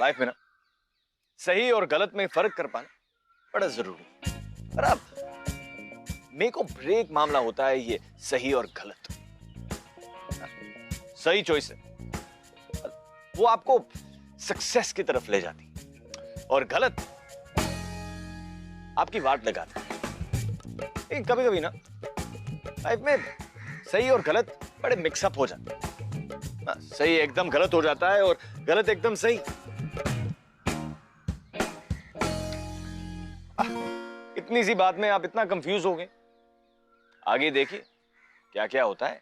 Life में ना सही और गलत में फर्क कर पाना बड़ा जरूरी है। पर अब मेक और ब्रेक मामला होता है ये सही और गलत। सही चॉइस है वो आपको सक्सेस की तरफ ले जाती और गलत आपकी वाट लगाती। लेकिन कभी कभी ना लाइफ में सही और गलत बड़े मिक्सअप हो जाते हैं। सही एकदम गलत हो जाता है और गलत एकदम सही। इतनी सी बात में आप इतना कंफ्यूज हो गए। आगे देखिए क्या क्या होता है।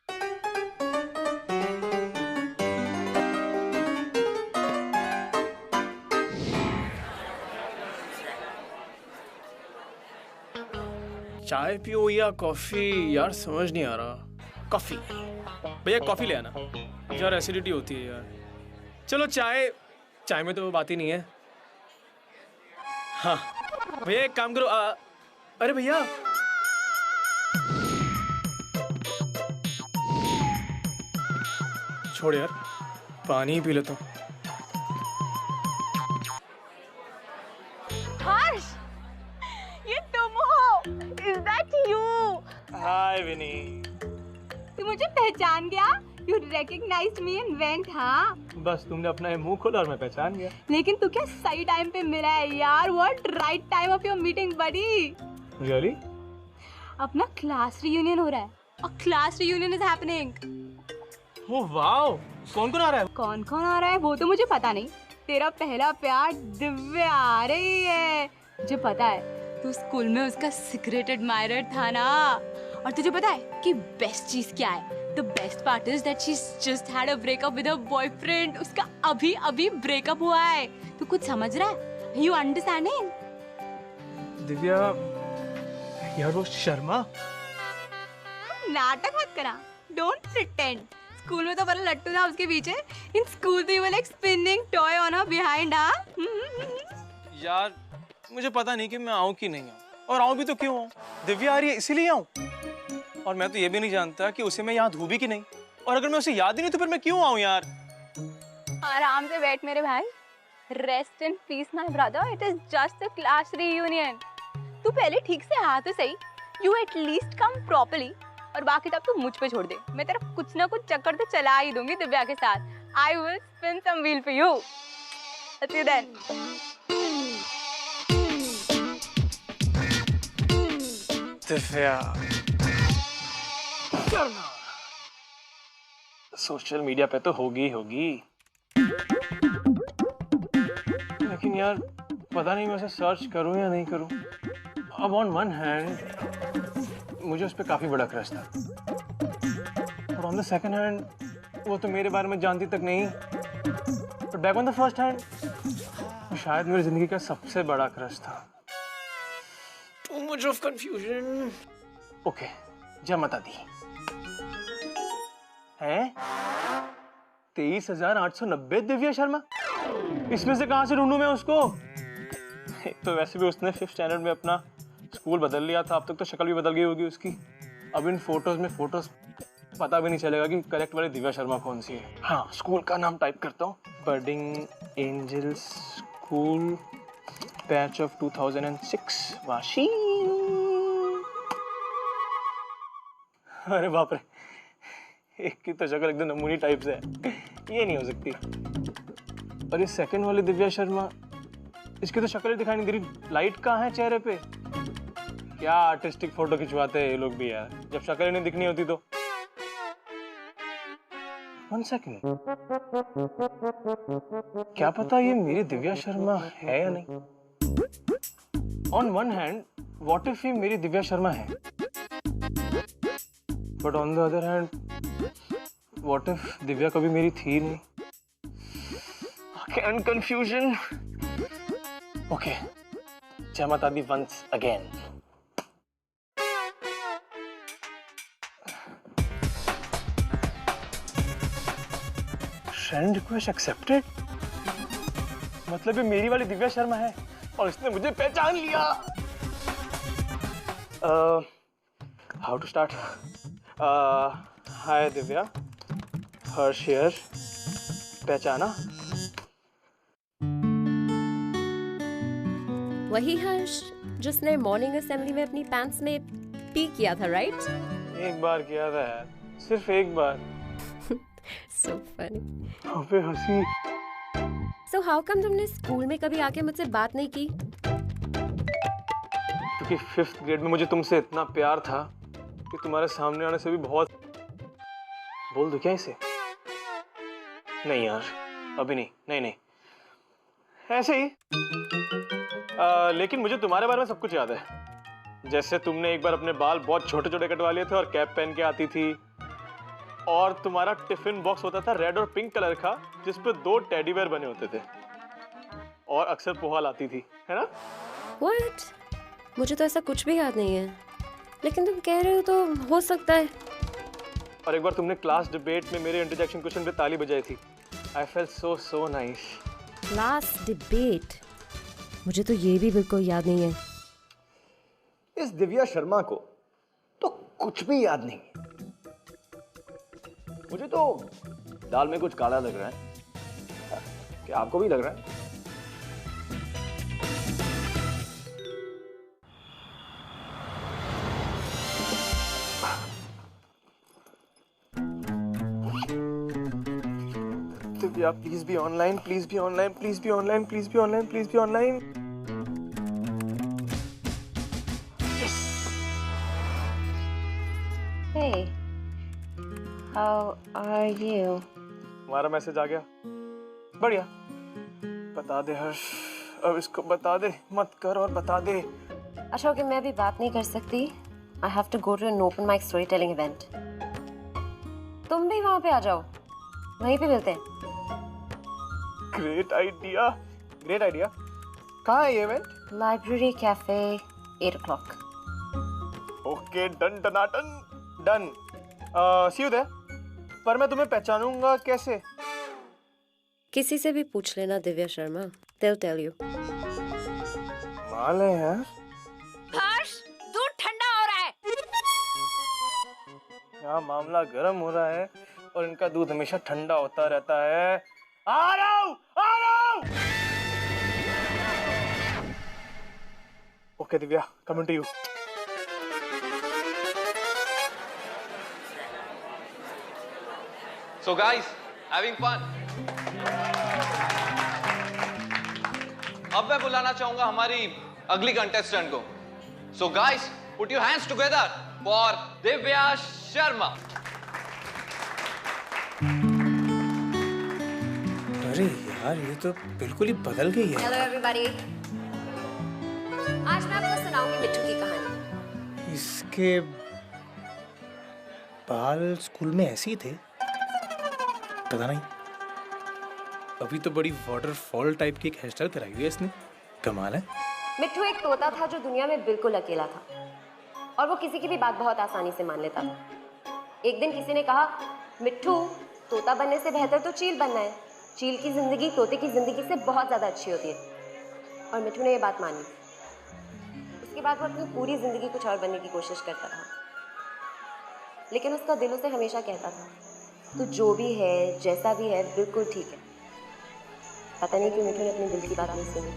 चाय पियो या कॉफी, यार समझ नहीं आ रहा। कॉफी भैया, कॉफी ले आना यार, एसिडिटी होती है यार। चलो चाय, चाय में तो वो बात ही नहीं है। हाँ भैया एक काम करो, अरे भैया छोड़ यार, पानी ही पी लेता हूँ। हर्ष, ये तुम हो? Is that you? हाय विनी। तू मुझे पहचान गया? You recognized me and went, हाँ? बस तुमने अपना मुंह खोला और मैं पहचान गया। लेकिन तू क्या सही टाइम पे मिला है यार। What right time of your meeting, buddy? Really? अपना क्लास रियूनियन हो रहा है और class reunion is happening. Oh wow, कौन कौन आ रहा है? कौन कौन आ रहा है वो तो मुझे पता नहीं। तेरा पहला प्यार दिव्या आ रही है। मुझे पता है तू स्कूल में उसका सीक्रेट एडमायरर था ना। और तुझे पता है कि बेस्ट चीज क्या है? The best part is that she's just had a breakup with her boyfriend. उसका अभी ब्रेकअप हुआ है। तू कुछ समझ रहा है? You understanding? दिव्या यार, वो शर्मा। नाटक मत करा। Don't pretend. स्कूल में तो बड़ा लट्टू था उसके पीछे। In school you were like spinning toy on her behind, हाँ? यार मुझे पता नहीं कि मैं आऊँ कि नहीं आऊँ, और आऊँ भी तो क्यों आऊँ? दिव्या आ रही है इसीलिए आऊँ। और मैं तो ये भी नहीं जानता कि उसे मैं यहाँ धू भी कि नहीं, और अगर मैं उसे याद ही नहीं तो फिर मैं क्यों आऊँ यार? आराम से बैठ मेरे भाई। Rest in peace my brother. It is just a class reunion. तू पहले ठीक से आ तो सही। You at least come properly. और बाकी तब तू मुझ पे छोड़ दे। मैं तेरा कुछ ना कुछ चक्कर तो चला ही दूंगी दिव्या के साथ। I will spin some wheel for you. See you then. Divya social media पे तो होगी लेकिन यार पता नहीं मैं उसे सर्च करूं या नहीं करूं। अब ऑन वन हैंड मुझे उस पर काफी बड़ा क्रश था, और ऑन द सेकंड हैंड वो तो मेरे बारे में जानती तक नहीं। But back on the first hand वो शायद मेरी जिंदगी का सबसे बड़ा क्रश था। Too much of confusion. Okay, जमता दी हैं 23,890 दिव्या शर्मा। इसमें से कहां से ढूंढूं मैं उसको? एक तो वैसे भी उसने 5th स्टैंडर्ड में अपना स्कूल बदल लिया था, अब तक तो शक्ल भी बदल गई होगी उसकी। अब इन फोटोज पता भी नहीं चलेगा कि करेक्ट वाली दिव्या शर्मा कौन सी है। हाँ, स्कूल का नाम टाइप करता हूँ, budding angels school, batch of 2006 Vashi. अरे बाप रे, एक की तो शक्ल एकदम नमूनी टाइप से है, ये नहीं हो सकती। और ये सेकंड वाली दिव्या शर्मा, इसकी तो शक्ल दिखाई नहीं दे रही। लाइट कहाँ है चेहरे पे? क्या आर्टिस्टिक फोटो खिंचवाते हैं ये लोग भी यार, जब शक्ल नहीं दिखनी होती तो। 1 सेकंड, क्या पता ये मेरी दिव्या शर्मा है या नहीं। On one hand what if ये मेरी दिव्या शर्मा है, but on the other hand what if Divya कभी मेरी थी नहीं। Again confusion. Okay, जमता दी once again. Friend request accepted. मतलब ये मेरी वाली दिव्या शर्मा है और इसने मुझे पहचान लिया। How to start? Hi Divya, Harsh here. पहचाना? वही हर्ष जिसने मॉर्निंग असेंबली में अपनी पैंट्स में पी किया था, राइट? एक बार किया था यार, सिर्फ एक बार। So funny. अबे हंसी। So how come तुमने स्कूल में कभी आके मुझसे बात नहीं की? क्योंकि 5th ग्रेड में मुझे तुमसे इतना प्यार था कि तुम्हारे सामने आने से भी बहुत। बोल दो क्या इसे? नहीं यार, अभी नहीं, नहीं नहीं, ऐसे ही। लेकिन मुझे तुम्हारे बारे में सब कुछ याद है। जैसे तुमने एक बार अपने बाल बहुत छोटे छोटे कटवा लिए थे और कैप पहन के आती थी, और तुम्हारा टिफिन बॉक्स होता था रेड और पिंक कलर का, जिस पे 2 टेडी बेयर बने होते थे, और अक्सर पोहा लाती थी, है ना? What? मुझे तो ऐसा कुछ भी याद नहीं है, लेकिन तुम कह रहे हो तो हो सकता है। और एक बार तुमने क्लास डिबेट में मेरे इंटरजेक्शन क्वेश्चन पे ताली बजाई थी। I felt so nice. Class debate? मुझे तो ये भी बिल्कुल याद नहीं है। इस दिव्या शर्मा को तो कुछ भी याद नहीं है। मुझे तो दाल में कुछ काला लग रहा है। क्या आपको भी लग रहा है? Divya please be online, please be online, please be online, please be online, please be online. Hey, how are you? तुम्हारा मैसेज आ गया, बढ़िया। बता दे हर्ष, अब इसको बता दे, मत कर और बता दे। अच्छा ओके, मैं अभी बात नहीं कर सकती। I have to go to an open mic storytelling event. तुम भी वहाँ पे आ जाओ, वहीं पे मिलते हैं। Great idea, great idea. कहाँ है ये event? Library cafe, 8 o'clock. Okay, done डनाटन डन। See you there. पर मैं तुम्हें पहचानूंगा कैसे? किसी से भी पूछ लेना Divya Sharma, they'll tell you. माल है यार। हर्ष, दूध ठंडा हो रहा है। यहाँ मामला गर्म हो रहा है और इनका दूध हमेशा ठंडा होता रहता है। आ रहा हूँ, आ रहा हूँ। Okay Divya, coming to you. So guys, having fun? अब मैं बुलाना चाहूंगा हमारी अगली कंटेस्टेंट को। So guys, put your hands together for Divya Sharma. अरे यार, ये तो बिल्कुल ही बदल गई है। Hello everybody. आज मैं आपको सुनाऊंगी मिट्टू की कहानी। इसके बाल स्कूल में ऐसे ही थे? पता नहीं। अभी तो बड़ी वाटरफॉल टाइप की एक हेयर स्टाइल कराई हुई है इसने, कमाल है। मिट्टू एक तोता था जो दुनिया में बिल्कुल अकेला था, और वो किसी की भी बात बहुत आसानी से मान लेता था। एक दिन किसी ने कहा, मिट्टू, तोता बनने से बेहतर तो चील बनना है। चील की जिंदगी तोते की जिंदगी से बहुत ज्यादा अच्छी होती है। और मिट्टू ने ये बात मानी। उसके बाद वो अपनी पूरी जिंदगी कुछ और बनने की कोशिश करता रहा, लेकिन उसका दिल उसे हमेशा कहता था, तू जो भी है, जैसा भी है, बिल्कुल ठीक है। पता नहीं क्यों मिट्टू ने अपने दिल की बात नहीं सुनी।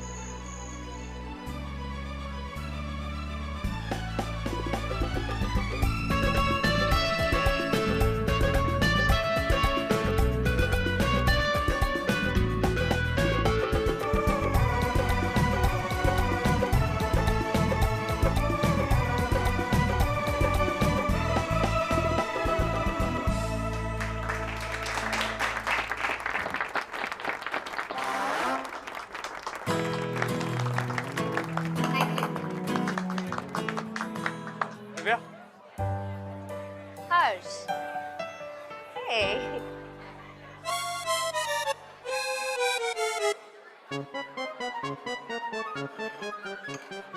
दिव्या, हर्ष, hey.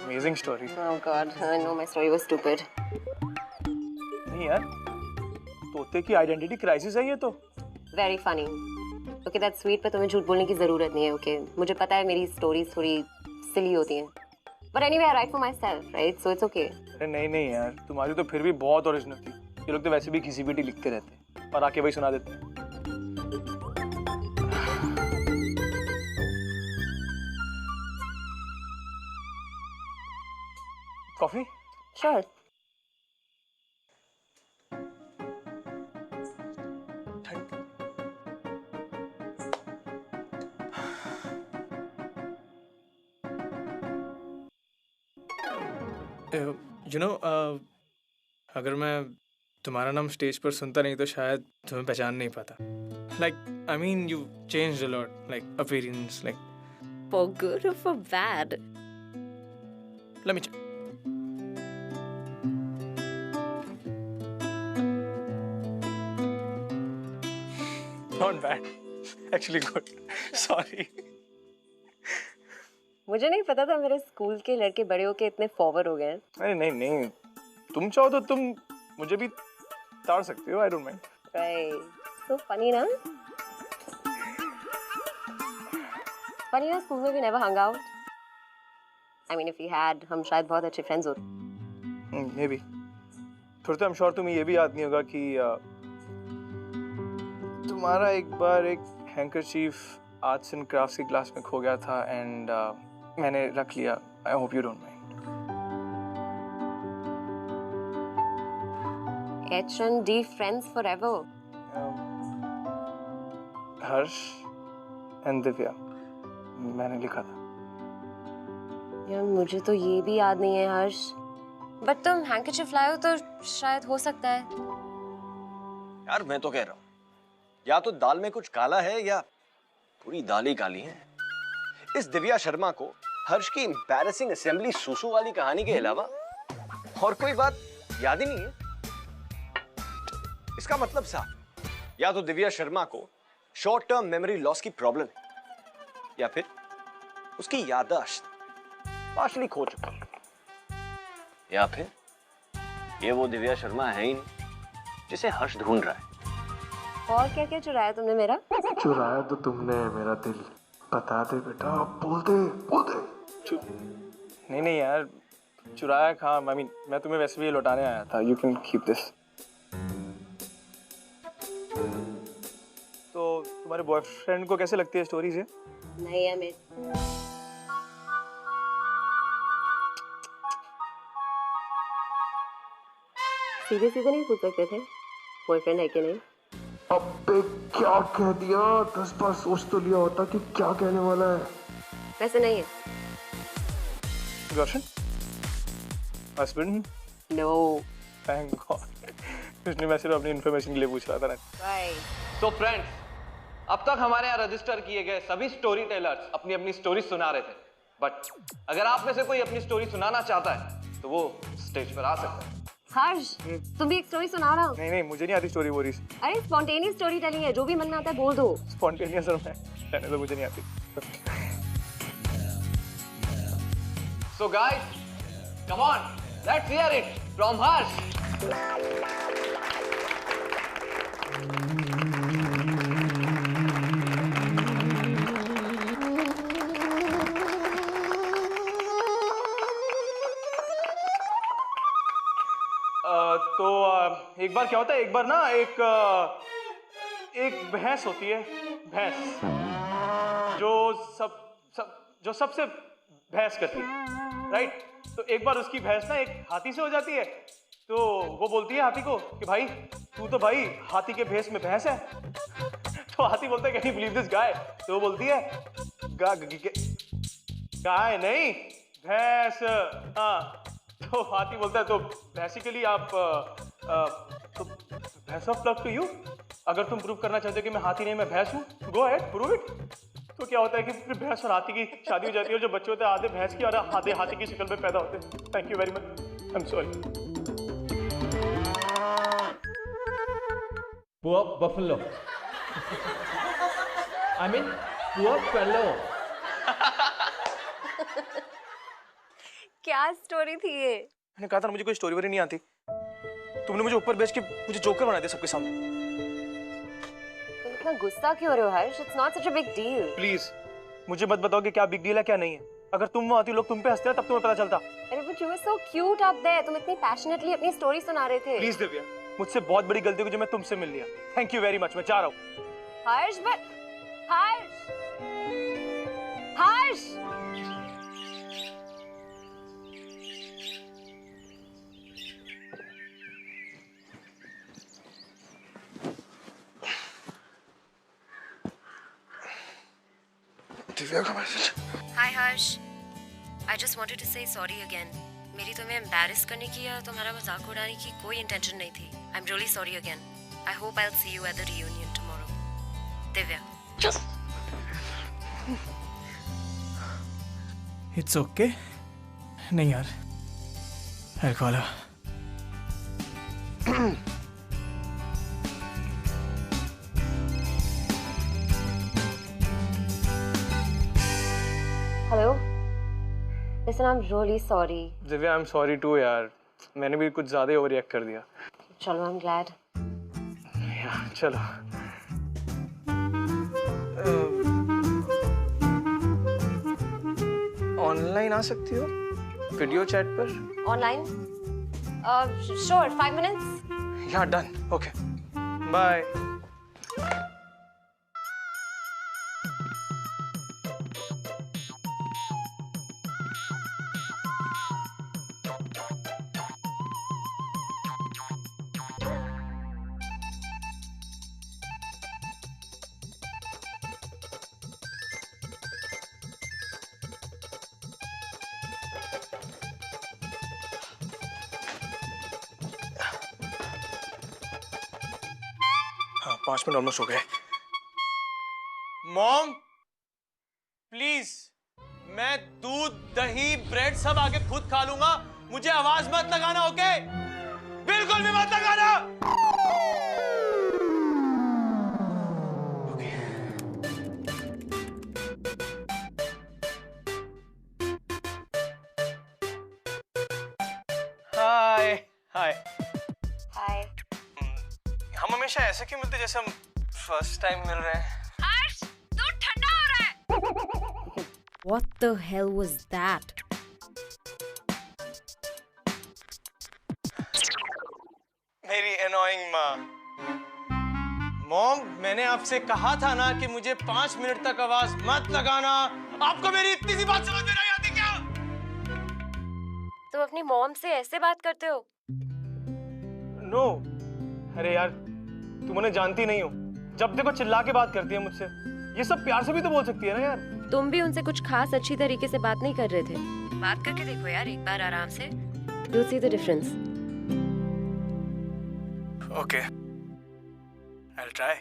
Amazing story. Oh God, I know my story was stupid. नहीं यार, तोते की आइडेंटिटी क्राइसिस है ये तो। Very funny. Okay, that's sweet, पर तुम्हें झूठ बोलने की जरूरत नहीं है, okay? मुझे पता है मेरी स्टोरीज थोड़ी सिली होती हैं। But anyway, I write for myself, right? So it's okay. अरे नहीं नहीं यार, तुम्हारी तो फिर भी बहुत ओरिजिनल थी। ये लोग तो वैसे भी घिसी-पिटी लिखते रहते हैं और आके वही सुना देते हैं। श्योर। यू नो, अगर मैं तुम्हारा नाम स्टेज पर सुनता नहीं तो शायद तुम्हें पहचान नहीं पाता. Like I mean you changed a lot, like appearance, like. For good or for bad? Let me check. Not bad. Actually good. Sorry. मुझे नहीं पता था मेरे स्कूल के लड़के बड़े होके इतने फॉरवर्ड हो गए हैं। अरे नहीं नहीं, तुम चाहो तो तुम मुझे भी ताड़ सकते हो. I don't mind. Right. So funny ना? Funny ना, स्कूल में भी never hung out. I mean if we had, हम शायद बहुत अच्छे फ्रेंड्स होते. May be. फिर तो आई एम श्योर तुम्हें ये भी याद नहीं होगा कि तुम्हारा एक बार एक हैंकरचीफ आर्ट्स एंड क्राफ्ट्स की क्लास में खो गया था एंड मैंने रख लिया. I hope you don't mind. H&D friends forever. Harsh and Divya मैंने लिखा था. यार मुझे तो ये भी याद नहीं है हर्ष. बट तुम हैंकरचीफ लाए हो तो शायद हो सकता है. यार मैं तो कह रहा हूँ या तो दाल में कुछ काला है या पूरी दाल ही काली है. इस दिव्या शर्मा को हर्ष की एम्बैरेसिंग असेंबली सुसु वाली कहानी के अलावा और कोई बात याद ही नहीं है. इसका मतलब साहब या तो दिव्या शर्मा को शॉर्ट टर्म मेमोरी लॉस की प्रॉब्लम है या फिर उसकी याददाश्त पार्शली खो चुकी है या फिर ये वो दिव्या शर्मा है ही नहीं जिसे हर्ष ढूंढ रहा है. और क्या क्या चुराया तुमने मेरा? चुराया तो तुमने मेरा दिल. बता दे बेटा, बोल दे बोल दे. नहीं नहीं यार, चुराया कहाँ. आई मीन मैं तुम्हें वैसे भी लौटाने आया था. You can keep this. तो तुम्हारे बॉयफ्रेंड को कैसे लगती है स्टोरी से? नहीं अमित. सीधे सीधे नहीं पूछ सकते थे बॉयफ्रेंड है कि नहीं? अबे क्या कह दिया. 10 बार सोच तो लिया होता कि क्या कहने वाला है. वैसे नहीं है. Girlfriend husband? No. Thank God. इसलिए मैं सिर्फ अपनी इन्फॉर्मेशन के लिए पूछ रहा था ना. तो फ्रेंड्स, अब तक हमारे यहाँ रजिस्टर किए गए सभी स्टोरी टेलर्स अपनी अपनी स्टोरी सुना रहे थे. बट अगर आप में से कोई अपनी स्टोरी सुनाना चाहता है तो वो स्टेज पर आ सकता है. हर्ष, तुम भी एक स्टोरी सुना रहा हो? नहीं नहीं, मुझे नहीं आती स्टोरी बोरी. अरे स्पॉन्टेनियस स्टोरी टेलिंग है, जो भी मन में आता है बोल दो. स्पॉन्टेनियस और मैं कहने तो मुझे नहीं आती. So guys, come on, let's hear it from Harsh. तो एक बार क्या होता है, एक बार ना एक भैंस होती है. भैंस जो सबसे भैंस करती है, राइट. तो एक बार उसकी भैंस ना एक हाथी से हो जाती है. तो वो बोलती है हाथी को कि भाई तू तो भाई हाथी के भेष में भैंस है. तो हाथी बोलता है can you believe this guy. तो वो बोलती है गाय नहीं भैंस. हाँ. तो हाथी बोलता है तो बेसिकली आप तो भैंस ऑफ लव टू यू. अगर तुम प्रूव करना चाहते हो कि मैं हाथी नहीं मैं भैंस हूँ, गो अहेड प्रूव इट. तो क्या होता है कि फिर भैंस और हाथी की शादी हो जाती है और जो बच्चे होते हैं आधे भैंस की और आधे हाथी की शक्ल में पैदा होते हैं. Thank you very much. I am sorry. Poor buffalo. I mean, poor fellow. क्या स्टोरी थी ये? मैंने कहा था मुझे कोई स्टोरी वोरी नहीं आती. तुमने मुझे ऊपर बेच के मुझे जोकर बना दिया सबके सामने. तुम इतना गुस्सा क्यों हो रहे हो Harsh? It's not such a big deal. Please मुझे मत बताओ कि क्या बिग डील है क्या नहीं है. अगर तुम वहां आती लोग तुम पे हंसते तब तुम्हें पता चलता. अरे but you were so cute up there. तुम इतनी पैशनेटली अपनी स्टोरी सुना रहे थे. प्लीज दिव्या, मुझसे बहुत बड़ी गलती हुई जो मैं तुमसे मिल लिया. Thank you very much. मैं जा रहा हूँ. हर्ष बट हर्ष हर्ष दिव्या का message. Hi Harsh, I just wanted to say sorry again. मेरी तुम्हें एम्बैरेस करने की या तुम्हारा मजाक उड़ाने की कोई इंटेंशन नहीं थी। I am really sorry again. I hope I will see you at the reunion tomorrow. Divya. It's okay. नहीं यार, I'll call her. Hello, listen I am really sorry. Divya I am sorry too यार, मैंने भी कुछ ज्यादा over react कर दिया। चलो आई एम ग्लैड। चलो ऑनलाइन आ सकती हो वीडियो चैट पर? ऑनलाइन? Sure, 5 minutes. या डन, ओके बाय। हाँ 5 मिनट ऑलमोस्ट हो गए। मॉम प्लीज, मैं दूध दही ब्रेड सब आके खुद खा लूंगा, मुझे आवाज मत लगाना, ओके? बिल्कुल भी मत लगाना। ओके। हाय हाय। हाय। हम हमेशा ऐसे क्यों मिलते जैसे हम फर्स्ट टाइम मिल रहे हैं? हर्ष, दूध ठंडा हो रहा है। What the hell was that? मेरी annoying माँ। मॉम, मैंने आपसे कहा था ना कि मुझे 5 मिनट तक आवाज मत लगाना। आपको मेरी इतनी सी बात समझ में नहीं आती क्या? तुम अपनी मॉम से ऐसे बात करते हो? नो अरे यार, तुम उन्हें जानती नहीं हो, जब देखो चिल्ला के बात करती है मुझसे। ये सब प्यार से भी तो बोल सकती है ना यार। तुम भी उनसे कुछ खास अच्छी तरीके से बात नहीं कर रहे थे। बात करके देखो यार एक बार आराम से। You'll see the difference. Okay, I'll try.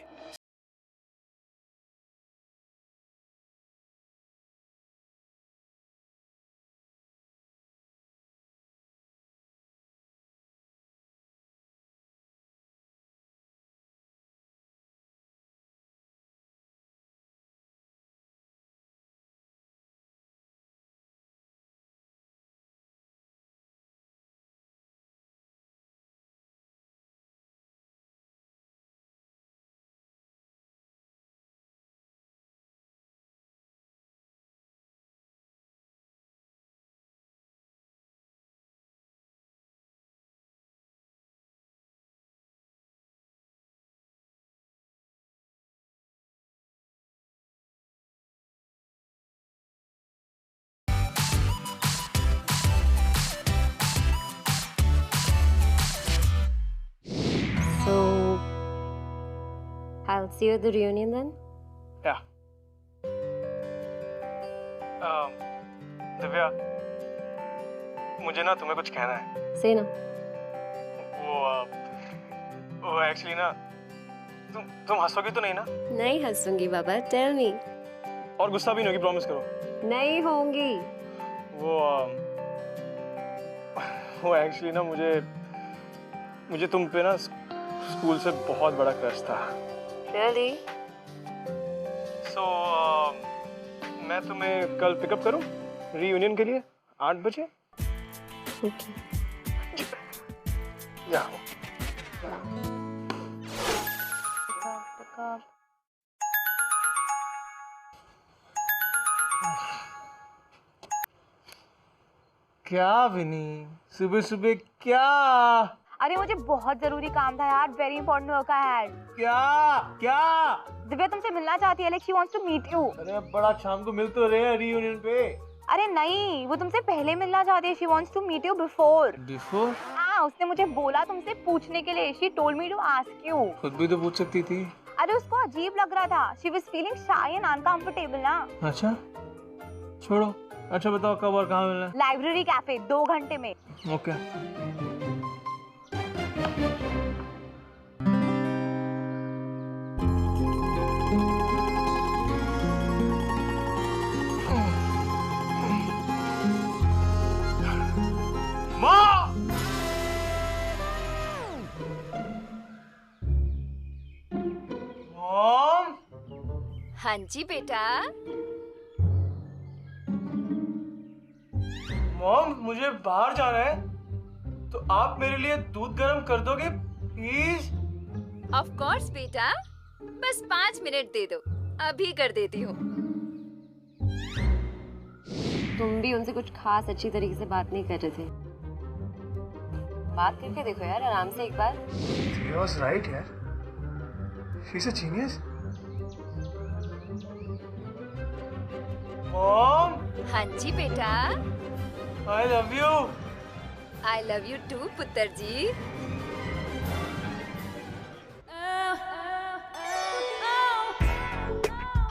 So, I'll see you at the reunion then. Yeah. Divya, मुझे ना तुम्हें कुछ कहना है। Say ना। वो एक्चुअली ना, तुम हंसोगी तो नहीं ना? नहीं हंसूंगी बाबा, tell me. और गुस्सा भी नहीं होगी, प्रॉमिस करो। नहीं होंगी। वो एक्चुअली ना मुझे तुम पे ना स्कूल से बहुत बड़ा क्रश था। Really? So, मैं तुम्हें कल पिकअप करूं रीयूनियन के लिए 8 बजे? Okay. या क्या विनी, सुबह सुबह क्या? अरे मुझे बहुत जरूरी काम था यार, very important work I had. क्या? दिव्या तुमसे मिलना चाहती है, like she wants to meet you. अरे बड़ा शाम को मिल तो रहे हैं रीयूनियन पे। अरे नहीं, वो तुमसे पहले मिलना चाहती है, she wants to meet you before. Before? हाँ, उसने मुझे बोला तुमसे पूछने के लिए, she told me to ask you. खुद भी तो पूछ सकती थी। अरे उसको अजीब लग रहा था. She was feeling shy and uncomfortable ना. अच्छा छोड़ो. अच्छा बताओ कब और कहाँ मिलना लाइब्रेरी कैफे 2 घंटे में. है? ओके. हाँ जी बेटा. मॉम मुझे बाहर जाना है तो आप मेरे लिए दूध गर्म कर दोगे प्लीज? ऑफ कोर्स बेटा, बस 5 मिनट दे दो, अभी कर देती हूँ. तुम भी उनसे कुछ खास अच्छी तरीके से बात नहीं कर रहे थे. बात करके देखो यार आराम से एक बार. He was right यार. She's a genius. मॉम हाँ जी बेटा. I love you. I love you too पुत्र जी.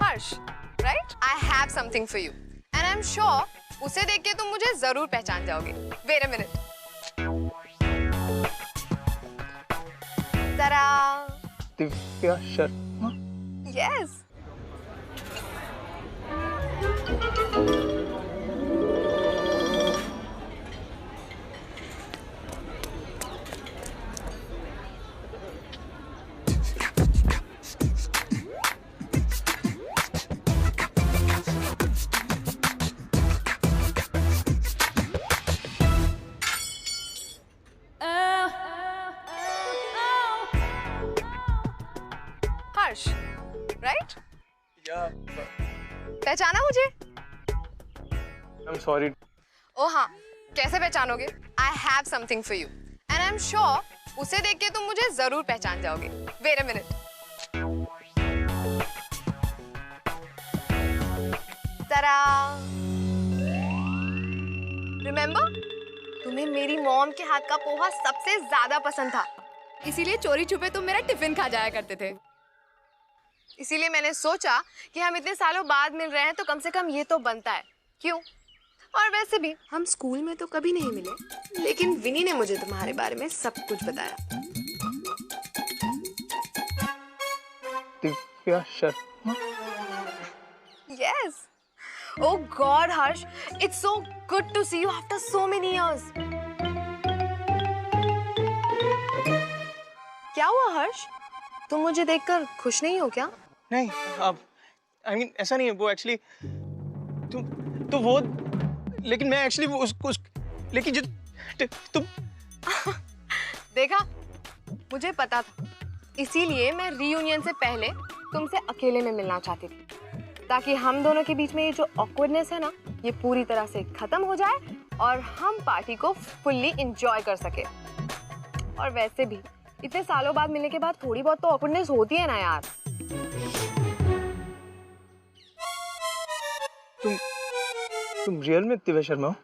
Harsh, right? I have something for you and I am sure उसे देख के तुम मुझे जरूर पहचान जाओगे. Wait a minute. जरा. दिव्या शर्मा. यस. हर्ष, राइट? पहचाना मुझे? I'm sorry. ओ हाँ, कैसे पहचानोगे? I have something for you and I'm sure उसे देख के तुम मुझे जरूर पहचान जाओगे. Wait a minute. तरा. Remember? तुम्हें मेरी मॉम के हाथ का पोहा सबसे ज्यादा पसंद था, इसीलिए चोरी छुपे तुम मेरा टिफिन खा जाया करते थे. इसीलिए मैंने सोचा कि हम इतने सालों बाद मिल रहे हैं तो कम से कम ये तो बनता है. क्यों? और वैसे भी हम स्कूल में तो कभी नहीं मिले, लेकिन विनी ने मुझे तुम्हारे बारे में सब कुछ बताया. Divya Sharma. Yes. Oh God, Harsh, it's so good to see you after so many years. क्या हुआ हर्ष? तुम मुझे देखकर खुश नहीं हो क्या? नहीं अब I mean ऐसा नहीं है. वो एक्चुअली तो वो लेकिन मैं एक्चुअली वो उसको लेकिन जो तुम देखा, मुझे पता था, इसीलिए मैं रीयूनियन से पहले तुमसे अकेले में मिलना चाहती थी, ताकि हम दोनों के बीच में ये जो ऑकवर्डनेस है ना, ये पूरी तरह से खत्म हो जाए और हम पार्टी को फुल्ली एंजॉय कर सके. और वैसे भी इतने सालों बाद मिलने के बाद थोड़ी बहुत तो ऑकवर्डनेस होती है ना यार. तुम रियल में दिव्या शर्मा हो?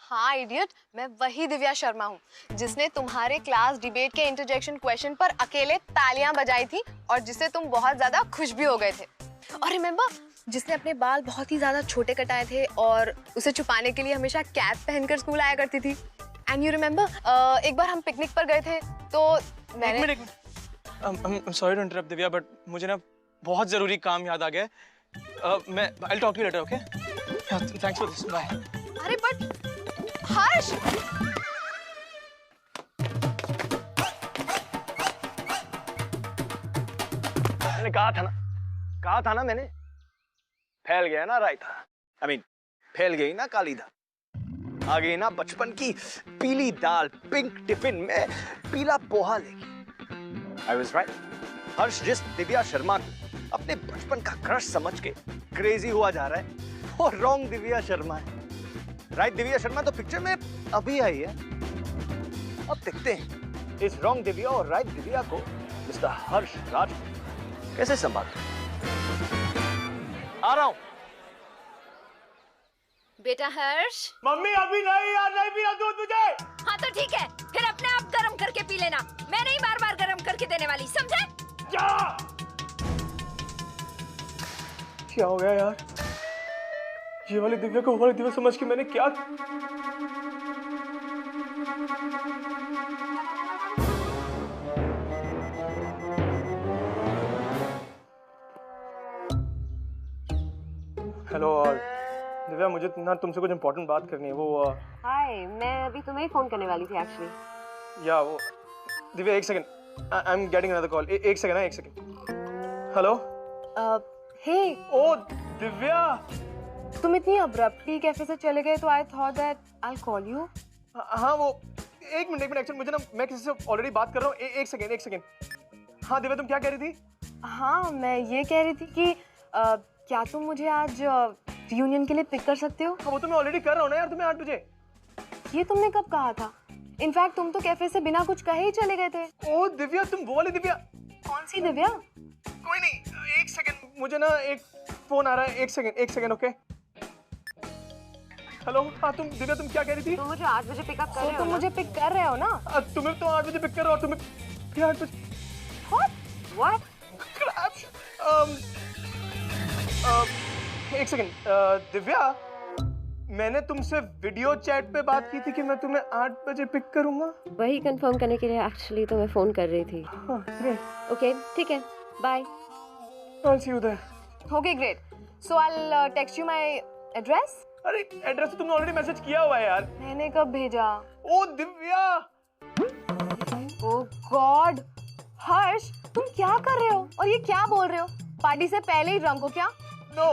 हाँ इडियट, मैं वही दिव्या शर्मा हूँ जिसने तुम्हारे क्लास डिबेट के इंटरजेक्शन क्वेश्चन पर अकेले तालियां बजाई थी और जिससे तुम बहुत ज्यादा खुश भी हो गए थे. और रिमेम्बर, जिसने अपने बाल बहुत ही ज्यादा छोटे कटाए थे और उसे छुपाने के लिए हमेशा कैप पहनकर स्कूल आया करती थी. एंड यू रिमेम्बर, एक बार हम पिकनिक पर गए थे तो मैंने I'm sorry to interrupt Divya, but मुझे ना बहुत जरूरी काम याद आ गया है. मैं I'll talk to you later, okay? Thanks for this. Bye. अरे बट हर्ष, मैंने कहा था ना मैंने. फैल गया ना रायता. I mean, फैल गई ना काली दाल. आ गई ना बचपन की पीली दाल पिंक टिफिन में पीला पोहा लेके. I was right. हर्ष जिस दिव्या शर्मा को अपने बचपन का क्रश समझ के क्रेजी हुआ जा रहा है, वो रॉन्ग दिव्या शर्मा है. राइट दिव्या शर्मा तो पिक्चर में अभी आई है. अब देखते हैं इस रॉन्ग दिव्या और राइट दिव्या को मिस्टर हर्ष राज कैसे संभालते. आ रहा हूं. बेटा हर्ष. मम्मी अभी नहीं यार, नहीं पीना दूध तुझे. हाँ तो ठीक है, फिर अपने आप गरम करके पी लेना. मैं नहीं बार बार गरम करके देने वाली, समझे? क्या हो गया यार? ये वाली दिव्या को वो वाली दिव्या समझ के मैंने क्या... हेलो दिव्या, मुझे ना तुमसे कुछ इम्पोर्टेंट बात करनी है। वो हाय, मैं अभी तुम्हें ही फोन करने वाली थी एक्चुअली। या वो दिव्या, एक second, I am getting another call. एक सेकंड, एक सेकंड। हेलो। हे, ओ दिव्या। तुम इतनी अब्रप्टली कैफे से चले गए तो I thought that I will call you. हाँ वो एक मिनट एक्चुअली मुझे ना, मैं किसी से ऑलरेडी बात कर रहा हूँ। एक सेकंड। हाँ दिव्या, तुम क्या कह रही थी? हाँ, मैं ये कह रही थी कि क्या तुम मुझे आज रियूनियन के लिए पिक कर सकते हो? हाँ, वो तो मैं ऑलरेडी कर रहा हूँ ना यार, तुम्हें 8 बजे। ये तुमने कब कहा था? इनफैक्ट तुम तो कैफे से बिना कुछ कहे ही चले गए थे। ओ दिव्या, तुम वो वाली दिव्या? कौन सी दिव्या? कोई नहीं, एक सेकंड, मुझे ना एक फोन आ रहा है। एक सेकंड, ओके। हेलो। हाँ दिव्या, तुम क्या कह रही थी? तुम मुझे 8 बजे पिकअप कर रहे हो तुम ना? मुझे पिक कर रहे हो ना? तुम्हें तो 8 बजे पिक कर रहा हूँ, तुम्हें फिर 8 बजे। What? एक सेकंड दिव्या, मैंने तुमसे वीडियो चैट पे बात की थी कि मैं तुम्हें 8 बजे पिक करूंगा। वही कंफर्म करने के लिए एक्चुअली तो मैं फोन कर रही थी। ओके, ठीक है, bye. I'll see you there. Okay, great. So I'll text you my address. अरे एड्रेस तो तुमने ऑलरेडी मैसेज किया हुआ है यार। मैंने कब भेजा? ओ दिव्या। Oh God, हर्ष, तुम क्या कर रहे हो? और ये क्या बोल रहे हो? पार्टी से पहले ही ड्रंक हो क्या? नो,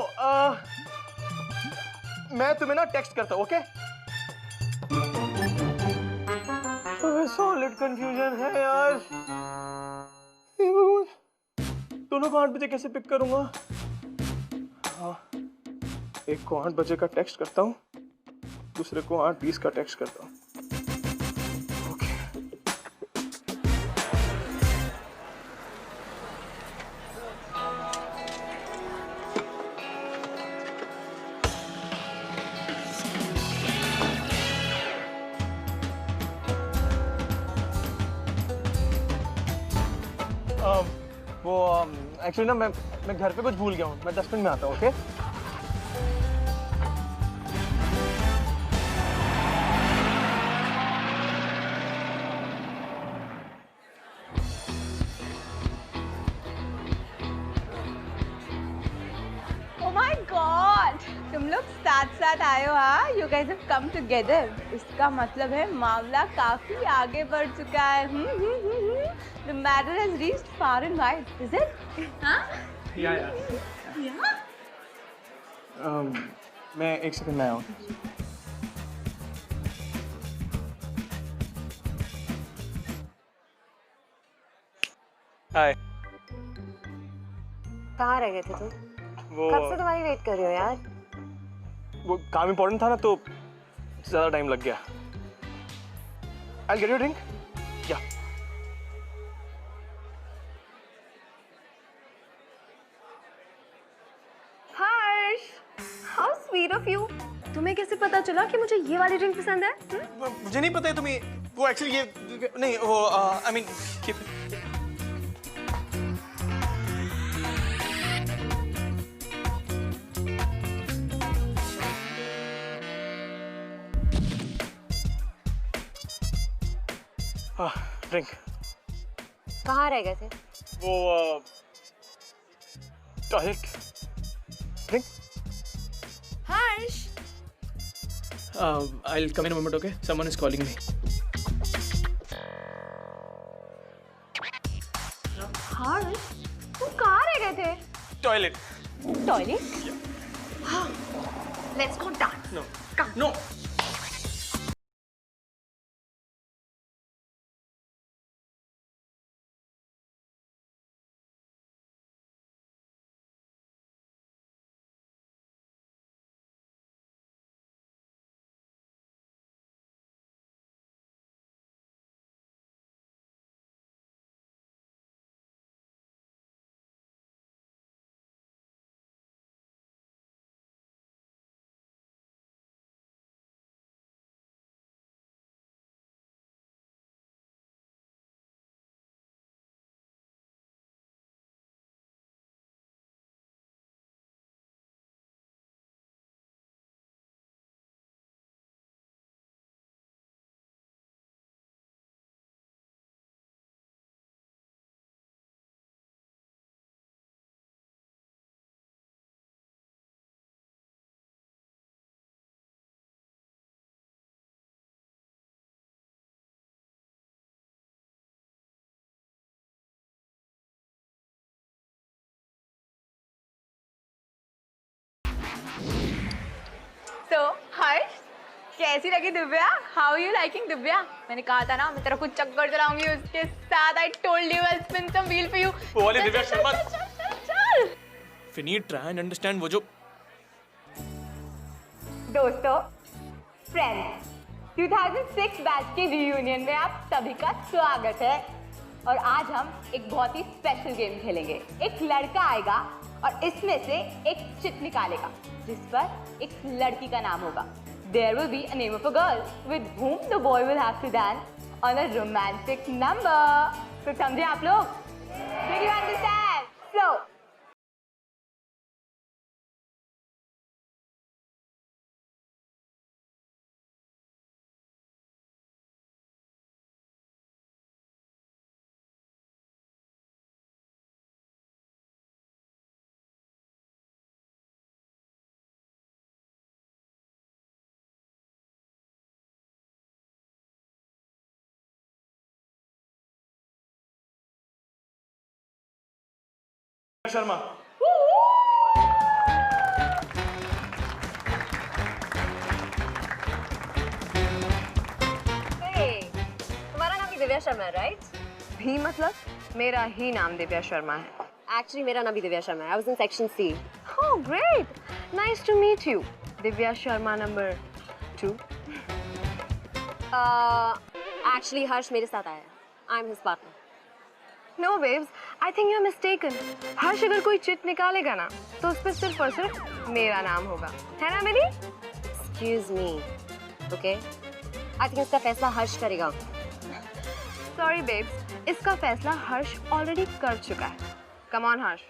मैं तुम्हें ना टेक्स्ट करता हूँ, ओके? सॉलिड कंफ्यूजन है यार। दोनों को 8 बजे कैसे पिक करूंगा? हाँ, एक को 8 बजे का टेक्स्ट करता हूँ, दूसरे को 8:20 का टेक्स्ट करता हूँ। वो एक्चुअली ना मैं घर पे कुछ भूल गया हूँ। मैं 10 मिनट में आता हूँ, ओके? Oh my God! तुम लोग साथ साथ आए हो, हाँ? You guys have come together. इसका मतलब है मामला काफी आगे बढ़ चुका है। The matter has reached far and wide, is it? हाँ? या। मैं एक सेकंड में आया हूँ। हाय। कहाँ रह गए थे तुम? वो कब से तुम्हारी वेट कर रही हो यार। वो काम इम्पोर्टेंट था ना, तो ज्यादा टाइम लग गया। I'll get you a drink? Yeah. Harsh, how sweet of you. तुम्हें कैसे पता चला कि मुझे ये वाली ड्रिंक पसंद है? मुझे नहीं पता है तुम्हें वो एक्चुअली ये नहीं वो आई मीन ड्रिंक। कहाँ रह गए थे? वो toilet. Drink. Harsh, I'll come in a moment, okay? Someone is calling me. Harsh, तुम कहाँ रह गए थे? टॉयलेट। टॉयलेट? हाँ, let's go dance. No Come. No So, Harsh, कैसी लगी Divya? How are you liking Divya? मैंने कहा था ना, मैं तेरा कुछ चक्कर चलाऊंगी उसके साथ. I told you I'll spin some wheel for you. वो वाली दिव्या शर्मा. चल. Finny, try and understand वो जो. दोस्तों, फ्रेंड्स, 2006 बैच के रियूनियन में आप सभी का स्वागत है. और आज हम एक बहुत ही स्पेशल गेम खेलेंगे. एक लड़का आएगा और इसमें से एक चिट निकालेगा जिस पर एक लड़की का नाम होगा. There will be a name of a girl with whom the boy will have to dance on a romantic number. तो समझे आप लोग? Did you understand? So, Sharma. तुम्हारा नाम भी दिव्या शर्मा है, राइट? भी मतलब मेरा ही नाम दिव्या शर्मा है. एक्चुअली मेरा नाम भी दिव्या शर्मा है. I was in section C. Oh, great. Nice to meet you. Divya Sharma number 2. Actually Harsh मेरे साथ आया है. I am his partner. No babes, I think you're mistaken. Harsh अगर कोई चिट निकालेगा ना तो उस पर सिर्फ और सिर्फ मेरा नाम होगा, है ना मेरी? Excuse me. Okay, I think इसका फैसला हर्ष करेगा. Sorry babes, इसका फैसला हर्ष ऑलरेडी कर चुका है. Come on हर्ष.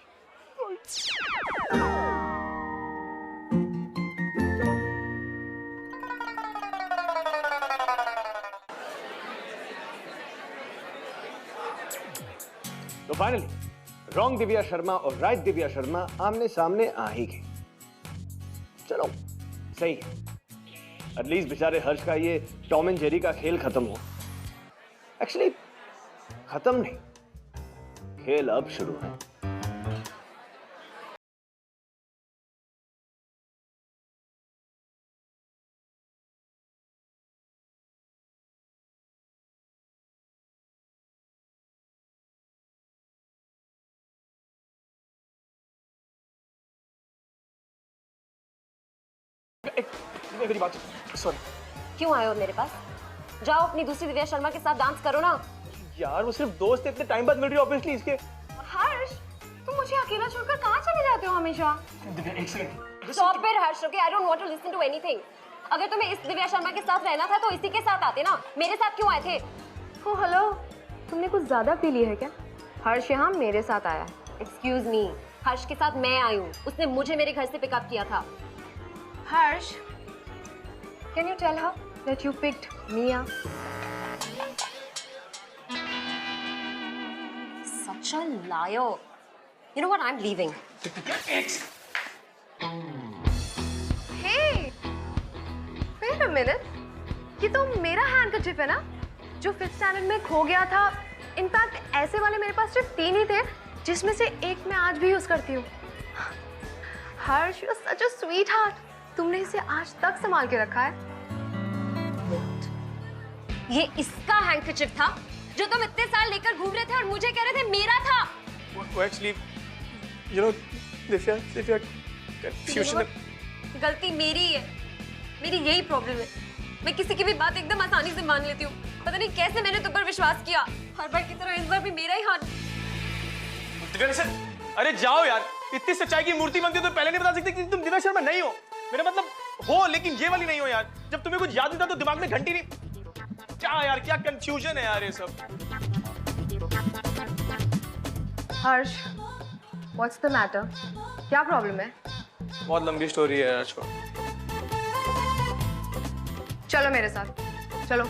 तो फाइनली रॉन्ग दिव्या शर्मा और राइट दिव्या शर्मा आमने सामने आ ही गए. चलो सही है, एटलीस्ट बेचारे हर्ष का ये टॉम एंड जेरी का खेल खत्म हो. एक्चुअली खत्म नहीं, खेल अब शुरू है. मेरी बात. Sorry. क्यों आए हो मेरे पास? जाओ अपनी दूसरी दिव्या शर्मा के साथ डांस करो ना. यार वो सिर्फ दोस्त है, इतने टाइम बाद मिल रही है ऑब्वियसली इसके. हर्ष, तुम मुझे अकेला छोड़कर कहाँ चले जाते हो हमेशा? दिव्या एक second. Stop it Harsh. Okay, I don't want to listen to anything. अगर तुम्हें इस दिव्या शर्मा के साथ रहना था तो इसी के साथ आते ना. मेरे साथ क्यों आए थे? ओ हेलो, तुमने कुछ ज्यादा पी लिया है क्या? हर्ष यहाँ मेरे साथ आया है. एक्सक्यूज मी, हर्ष के साथ मैं आई हूँ. उसने मुझे मेरे घर से पिकअप किया था. हर्ष, can you tell her that you picked me up? Such a liar. You know what? I'm leaving. Hey, wait a minute. ये तो मेरा हैंडकरचिप है ना, जो 5th स्टैंडर्ड में खो गया था. इनफैक्ट ऐसे वाले मेरे पास सिर्फ 3 ही थे, जिसमें से एक मैं आज भी यूज करती हूँ. हर्ष, you are such a sweetheart. तुमने इसे आज तक संभाल के रखा है. ये इसका हैंडकरचिप था जो तुम इतने साल लेकर घूम रहे थे और मुझे कह रहे थे मेरा था. Actually, you know, Divya confusion. गलती मेरी ही है. मेरी यही प्रॉब्लम है. मैं किसी की भी बात एकदम आसानी से मान लेती हूँ. पता नहीं कैसे मैंने तुम पर विश्वास किया. हर बार की तरह इस बार भी मेरा ही हाथ. अरे जाओ यार, इतनी सच्चाई की मूर्ति बनती हो तो पहले नहीं बता सकते कि तुम दिव्या शर्मा नहीं हो. मेरा मतलब हो, लेकिन ये वाली नहीं हो यार. जब तुम्हें कुछ याद नहीं था तो दिमाग में घंटी नहीं. क्या यार, क्या कंफ्यूजन है यार ये सब. हर्ष, what's the matter? क्या प्रॉब्लम है? बहुत लंबी स्टोरी है यार. छोड़. चलो मेरे साथ, चलो.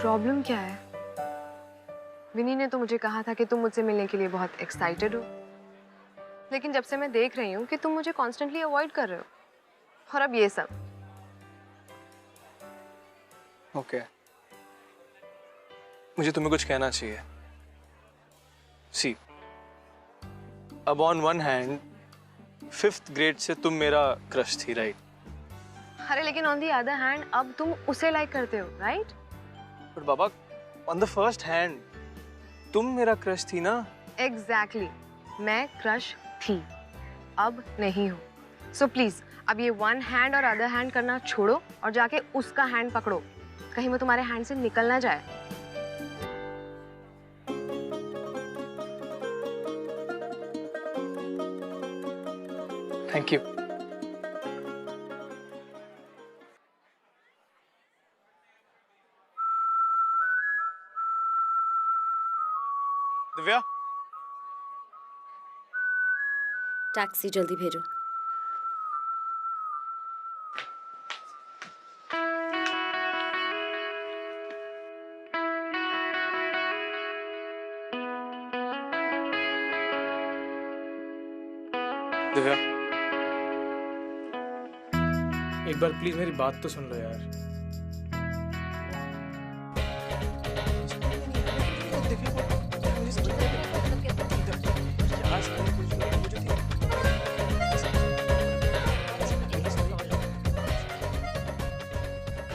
प्रॉब्लम क्या है? विनी ने तो मुझे कहा था कि तुम मुझसे मिलने के लिए बहुत एक्साइटेड हो, लेकिन जब से मैं देख रही हूँ कि तुम मुझे कॉन्स्टेंटली अवॉइड कर रहे हो, और अब ये सब. ओके, मुझे तुम्हें कुछ कहना चाहिए. सी, अब on one hand 5th grade से तुम मेरा क्रश थी, राइट? अरे लेकिन ऑन दी अदर हैंड अब तुम उसे लाइक करते हो, right? But Baba, on the first hand तुम मेरा क्रश थी ना? एग्जैक्टली, मैं क्रश थी, अब नहीं हूँ। सो प्लीज अब ये वन हैंड और अदर हैंड करना छोड़ो और जाके उसका हैंड पकड़ो, कहीं वो तुम्हारे हैंड से निकल ना जाए। Thank you. दिव्या, टैक्सी जल्दी भेजो। दिव्या, एक बार प्लीज मेरी बात तो सुन लो यार।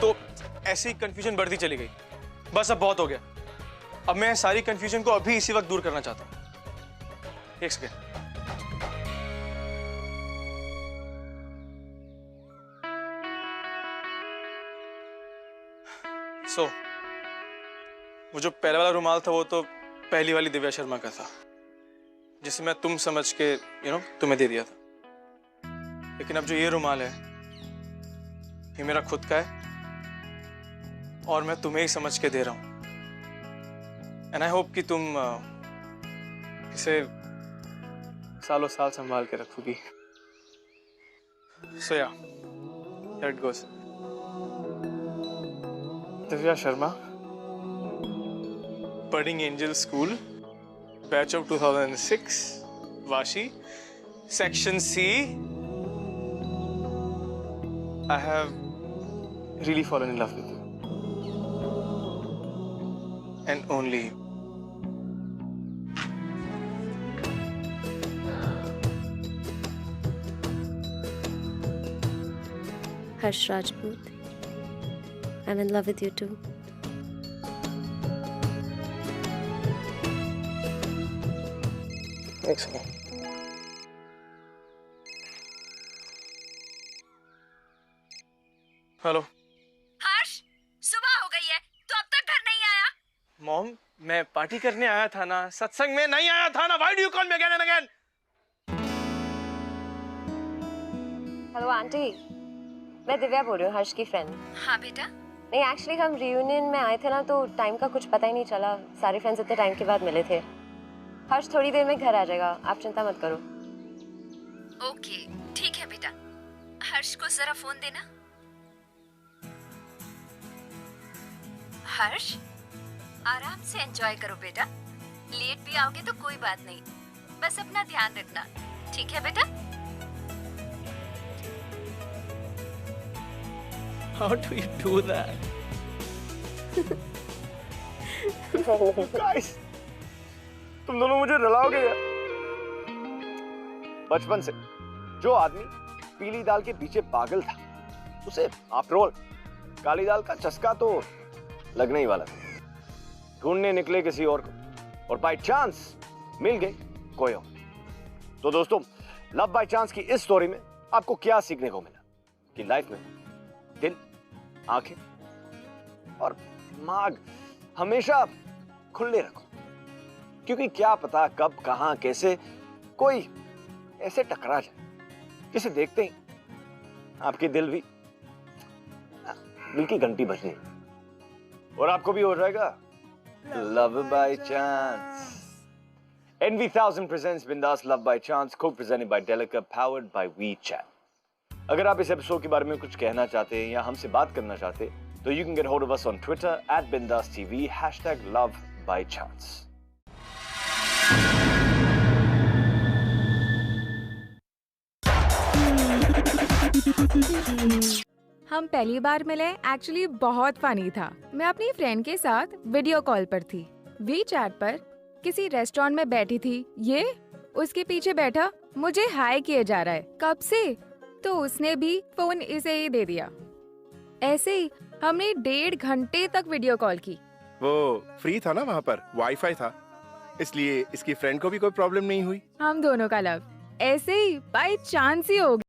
तो ऐसी कंफ्यूजन बढ़ती चली गई, बस अब बहुत हो गया। अब मैं सारी कंफ्यूजन को अभी इसी वक्त दूर करना चाहता हूँ। एक सेकेंड। वो जो पहले वाला रुमाल था वो तो पहली वाली दिव्या शर्मा का था, जिसे मैं तुम समझ के तुम्हें दे दिया था। लेकिन अब जो ये रुमाल है ये मेरा खुद का है और मैं तुम्हें ही समझ के दे रहा हूं। एंड आई होप कि तुम इसे सालों साल संभाल के रखोगी। सो या, here it goes. Divya Sharma, budding angel school, batch of 2006, Vashi, section C. I have really fallen in love with you. And only you. Harsh Rajput, I'm in love with you too. एक second. Hello हर्ष, सुबह हो गई है, तू अब तक घर नहीं आया? मॉम, मैं पार्टी करने आया था ना, सत्संग में नहीं आया था ना। Why do you call me again and again? Hello aunty, मैं दिव्या बोल रही हूँ, हर्ष की फ्रेंड। हाँ बेटा। नहीं, एक्चुअली हम रियूनियन में आए थे ना, तो टाइम का कुछ पता ही नहीं चला। सारे फ्रेंड्स इतने टाइम के बाद मिले थे। हर्ष थोड़ी देर में घर आ जाएगा, आप चिंता मत करो। ओके, ठीक है बेटा। हर्ष को जरा फोन देना। हर्ष, आराम से एंजॉय करो बेटा। लेट भी आओगे तो कोई बात नहीं, बस अपना ध्यान रखना, ठीक है बेटा? How do you do that? Guys, तुम दोनों मुझे रुलाओगे यार। बचपन से जो आदमी पीली दाल के पीछे पागल था, उसे आफ्टर ऑल काली दाल का चस्का तो लगने ही वाला था। ढूंढने निकले किसी और को और बाय चांस मिल गए कोई और। तो दोस्तों, लव बाय चांस की इस स्टोरी में आपको क्या सीखने को मिला कि लाइफ में दिल, आंखें और दिमाग हमेशा खुले रखो, क्योंकि क्या पता कब, कहां, कैसे कोई ऐसे टकरा जाए जिसे देखते ही आपके दिल की घंटी बजनी और आपको भी हो जाएगा love by chance. NV1000 presents बिंदास love by chance, co-presented by Delica, powered by WeChat. अगर आप इस एपिसोड के बारे में कुछ कहना चाहते हैं या हमसे बात करना चाहते हैं तो you can get hold of us on Twitter @BindasTV #LoveByChance. हम पहली बार मिले, एक्चुअली बहुत फनी था। मैं अपनी फ्रेंड के साथ वीडियो कॉल पर थी, वी चैट पर किसी रेस्टोरेंट में बैठी थी। ये उसके पीछे बैठा मुझे हाय किए जा रहा है कब से, तो उसने भी फोन इसे ही दे दिया। ऐसे ही हमने 1.5 घंटे तक वीडियो कॉल की। वो फ्री था ना, वहाँ पर वाईफाई था, इसलिए इसकी फ्रेंड को भी कोई प्रॉब्लम नहीं हुई। हम दोनों का लव ऐसे ही बाय चांस ही हो गया।